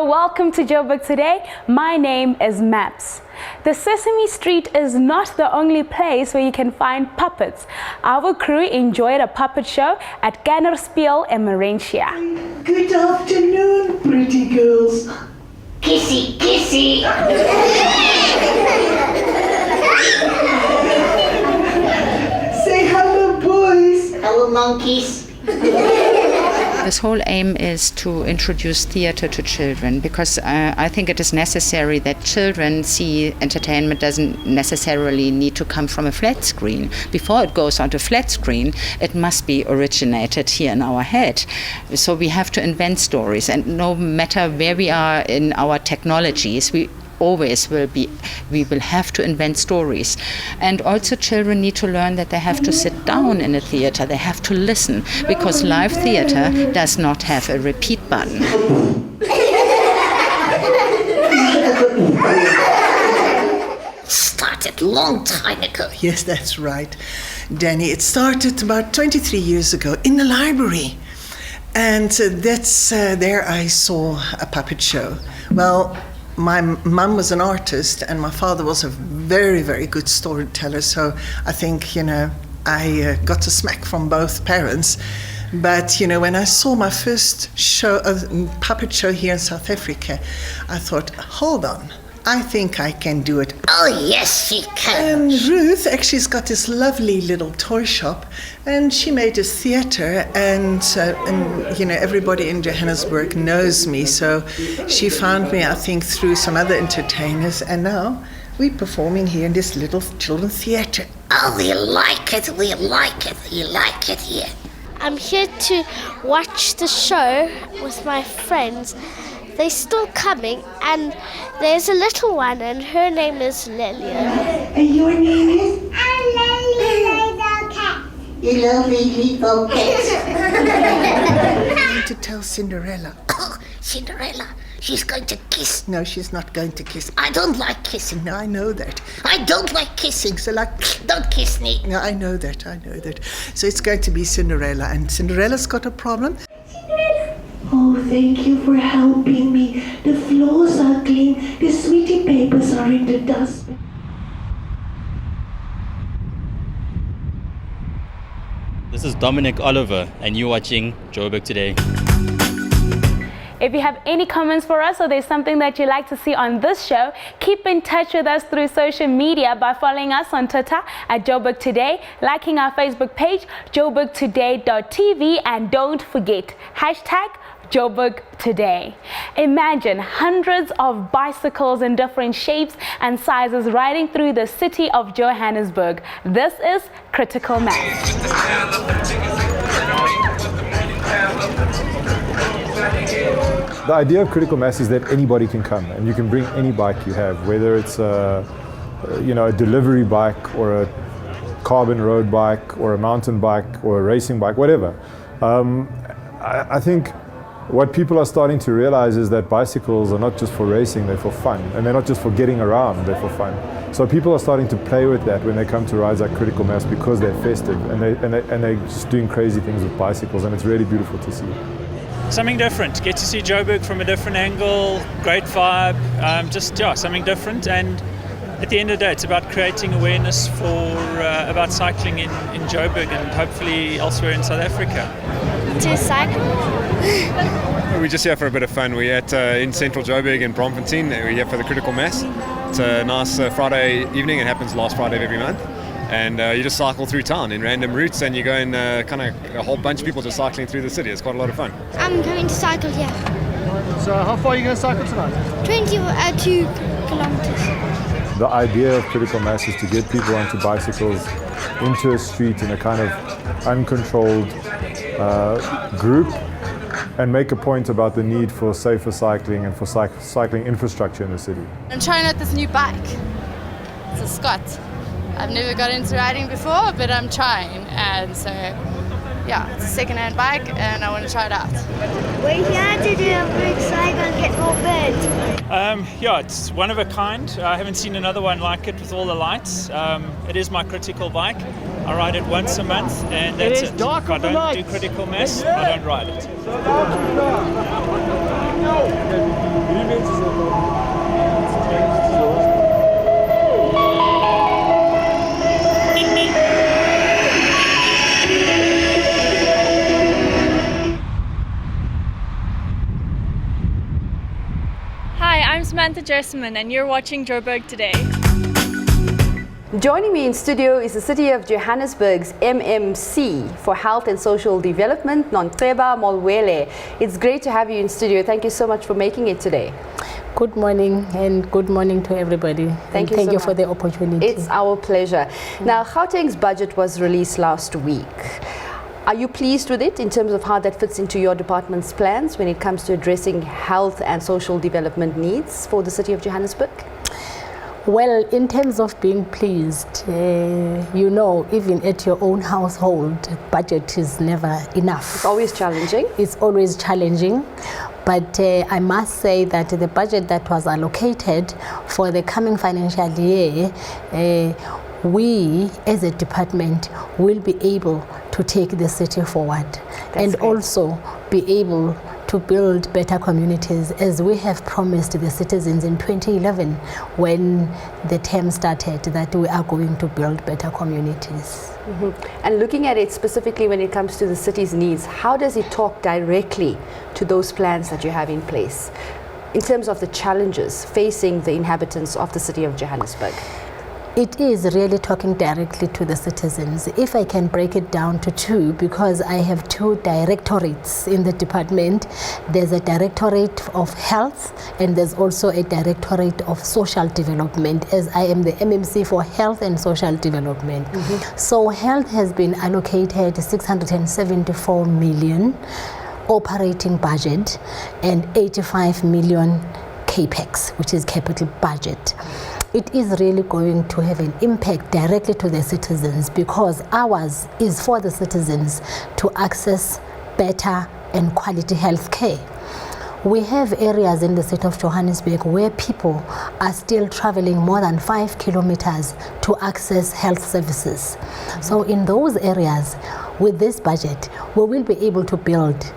welcome to Joburg Today. My name is Maps. The Sesame Street is not the only place where you can find puppets. Our crew enjoyed a puppet show at Gannerspiel in Mauritius. Good afternoon, pretty girls. Kissy, kissy. Say hello, boys. Hello, monkeys. This whole aim is to introduce theatre to children because I think it is necessary that children see entertainment doesn't necessarily need to come from a flat screen. Before it goes onto a flat screen, it must be originated here in our head. So we have to invent stories, and no matter where we are in our technologies, we will have to invent stories. And also children need to learn that they have to sit down in a theatre, they have to listen, because live theatre does not have a repeat button. Started long time ago. Yes, that's right, Danny. It started about 23 years ago in the library. And that's there I saw a puppet show. Well, my mum was an artist and my father was a very, very good storyteller. So I think, I got a smack from both parents. But, when I saw my first show, puppet show here in South Africa, I thought, hold on, I think I can do it. Oh, yes, she can. And Ruth actually's got this lovely little toy shop, and she made a theatre, and everybody in Johannesburg knows me, so she found me, I think, through some other entertainers, and now we're performing here in this little children's theatre. Oh, we like it here. I'm here to watch the show with my friends. They're still coming, and there's a little one, and her name is Lillian. And your name is? I'm Lily Little Cat. You lovely little cat. I need to tell Cinderella. Oh, Cinderella, she's going to kiss. No, she's not going to kiss. I don't like kissing. No, I know that. I don't like kissing. So Don't kiss me. No, I know that. So it's going to be Cinderella, and Cinderella's got a problem. Oh, thank you for helping me. The floors are clean. The sweetie papers are in the dustbin. This is Dominic Oliver, and you're watching Joburg Today. If you have any comments for us or there's something that you'd like to see on this show, keep in touch with us through social media by following us on Twitter at Joburg Today, liking our Facebook page, joburgtoday.tv, and don't forget, #Joburg Today. Imagine hundreds of bicycles in different shapes and sizes riding through the city of Johannesburg. This is Critical Mass. The idea of critical mass is that anybody can come and you can bring any bike you have, whether it's a delivery bike or a carbon road bike or a mountain bike or a racing bike, whatever. I think what people are starting to realize is that bicycles are not just for racing, they're for fun, and they're not just for getting around, they're for fun. So people are starting to play with that when they come to rides like Critical Mass because they're festive and they're just doing crazy things with bicycles, and it's really beautiful to see. Something different. Get to see Joburg from a different angle, great vibe, something different. And at the end of the day, it's about creating awareness about cycling in Joburg and hopefully elsewhere in South Africa. To cycle? We're just here for a bit of fun. We're in central Joburg in Bromfontein. We're here for the Critical Mass. It's a nice Friday evening. It happens last Friday of every month. And you just cycle through town in random routes, and you go in kind of a whole bunch of people just cycling through the city. It's quite a lot of fun. I'm going to cycle, yeah. So how far are you going to cycle tonight? 22 kilometers. The idea of Critical Mass is to get people onto bicycles into a street in a kind of uncontrolled group and make a point about the need for safer cycling and for cycling infrastructure in the city. I'm trying out this new bike. It's a Scott. I've never got into riding before, but I'm trying, and so it's a second-hand bike and I want to try it out. We're here to do a big cycle and get more birds. It's one of a kind. I haven't seen another one like it with all the lights. It is my critical bike. I ride it once a month, and that's it. If I don't do Critical Mass, I don't ride it. Hi, I'm Samantha Jessamine and you're watching Joburg Today. Joining me in studio is the City of Johannesburg's MMC for Health and Social Development, Nonteba Molwele. It's great to have you in studio. Thank you so much for making it today. Good morning and good morning to everybody. Thank you for the opportunity. It's our pleasure. Now, Gauteng's budget was released last week. Are you pleased with it in terms of how that fits into your department's plans when it comes to addressing health and social development needs for the City of Johannesburg? Well, in terms of being pleased, you know, even at your own household, budget is never enough. It's always challenging. It's always challenging. But I must say that the budget that was allocated for the coming financial year, we as a department will be able to take the city forward. And also be able to build better communities as we have promised the citizens in 2011 when the term started that we are going to build better communities. And looking at it specifically when it comes to the city's needs, how does it talk directly to those plans that you have in place in terms of the challenges facing the inhabitants of the City of Johannesburg? It is really talking directly to the citizens. If I can break it down to two, because I have two directorates in the department. There's a directorate of health and there's also a directorate of social development, as I am the MMC for health and social development. So health has been allocated 674 million operating budget and 85 million capex, which is capital budget. It is really going to have an impact directly to the citizens because ours is for the citizens to access better and quality health care. We have areas in the city of Johannesburg where people are still traveling more than 5 kilometers to access health services. So in those areas, with this budget, we will be able to build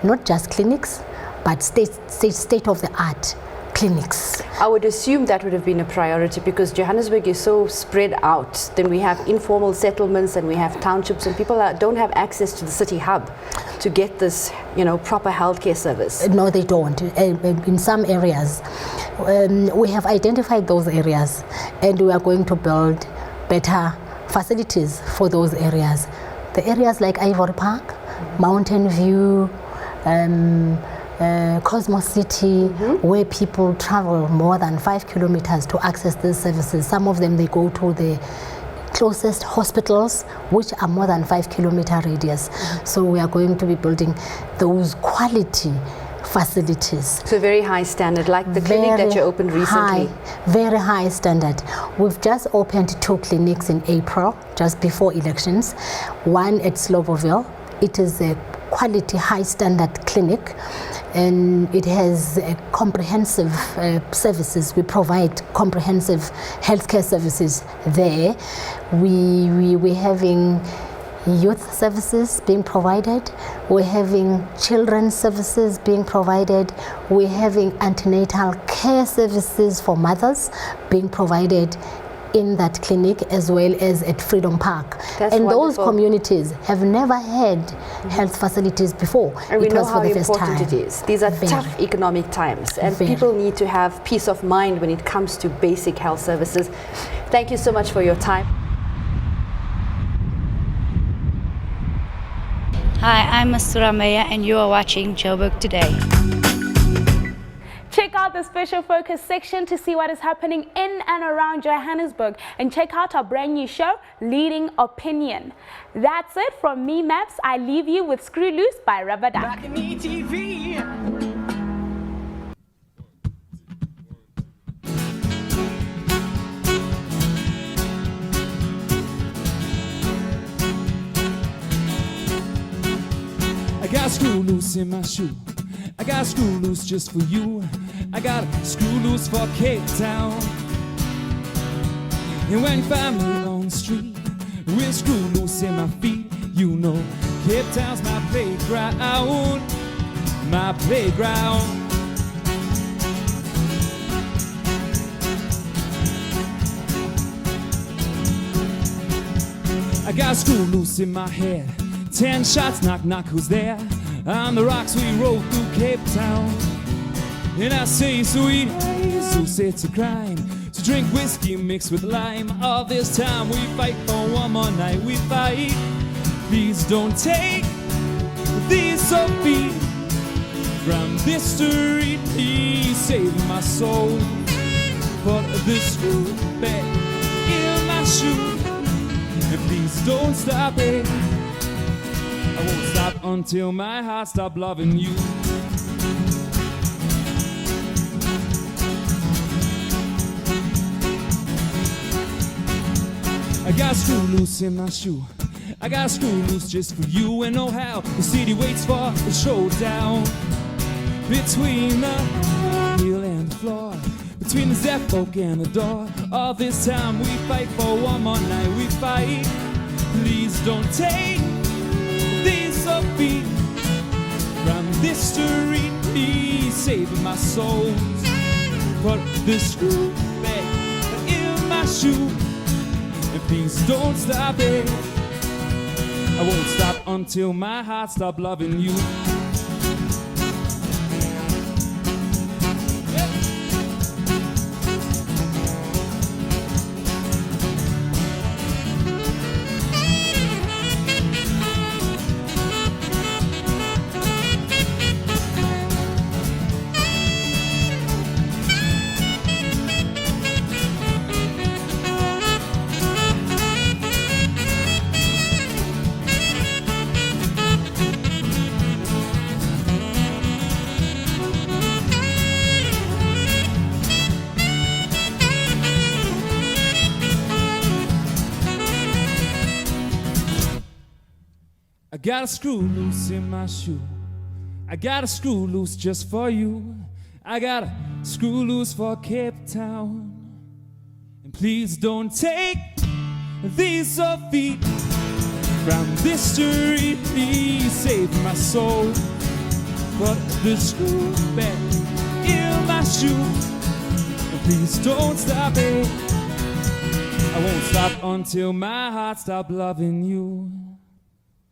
not just clinics, but state-of-the-art clinics. I would assume that would have been a priority because Johannesburg is so spread out. Then we have informal settlements and we have townships and people don't have access to the city hub to get this, proper healthcare service. No, they don't. In some areas, we have identified those areas and we are going to build better facilities for those areas. The areas like Ivory Park, Mountain View, Cosmos City, where people travel more than 5 kilometers to access these services. Some of them, they go to the closest hospitals, which are more than 5 kilometer radius. So we are going to be building those quality facilities. So very high standard, like the clinic that you opened recently. Very high standard. We've just opened 2 clinics in April, just before elections. One at Sloboville. It is a quality high standard clinic and it has comprehensive services. We provide comprehensive healthcare services there. We're having youth services being provided. We're having children's services being provided. We're having antenatal care services for mothers being provided in that clinic as well as at Freedom Park. That's and wonderful. Those communities have never had health facilities before. And we it know was how for the first important time. it is. These are tough economic times and people need to have peace of mind when it comes to basic health services. Thank you so much for your time. Hi, I'm Masura Meya and you are watching Joburg Today. Check out the special focus section to see what is happening in and around Johannesburg and check out our brand new show, Leading Opinion. That's it from me, Maps. I leave you with Screwloose by Rubber Duck. I got screw loose in my shoe. I got screw loose just for you. I got screw loose for Cape Town. And when you find me on the street with screw loose in my feet, you know Cape Town's my playground, my playground. I got a screw loose in my head. 10 shots, knock, knock, who's there? On the rocks we rode through Cape Town. And I say, sweet Jesus, it's a crime to drink whiskey mixed with lime. All this time we fight for one more night, we fight. Please don't take these so feet from this street. Please save my soul. Put this screw back in my shoe. And please don't stop it. I won't stop until my heart stops loving you. I got a screw loose in my shoe. I got a screw loose just for you. And oh how the city waits for the showdown. Between the heel and the floor, between the Zep folk and the door. All this time we fight for one more night, we fight. Please don't take these feet from this street. Please save my soul. Put this screw back in my shoe. And please don't stop it. I won't stop until my heart stops loving you. I got a screw loose in my shoe. I got a screw loose just for you. I got a screw loose for Cape Town. And please don't take these feet from this street. Please save my soul. Put the screw back in my shoe. And please don't stop it. I won't stop until my heart stops loving you.